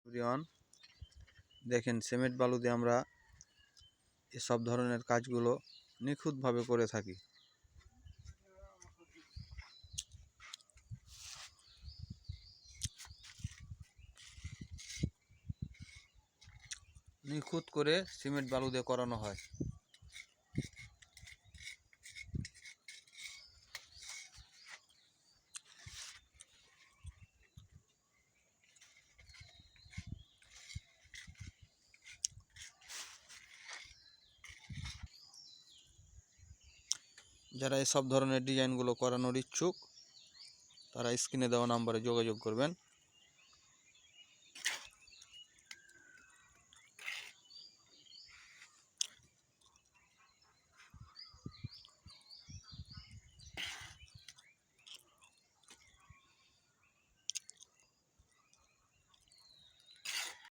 Everyone, দেখেন cement বালু দিয়ে আমরা এসব ধরনের কাজগুলো নিখুঁতভাবে করে থাকি। নিখুঁত করে সিমেন্ট বালু দিয়ে করানো হয়। যারা এসব ধরনের ডিজাইনগুলো করানোর ইচ্ছুক তারা স্ক্রিনে দেওয়া নম্বরে যোগাযোগ করবেন।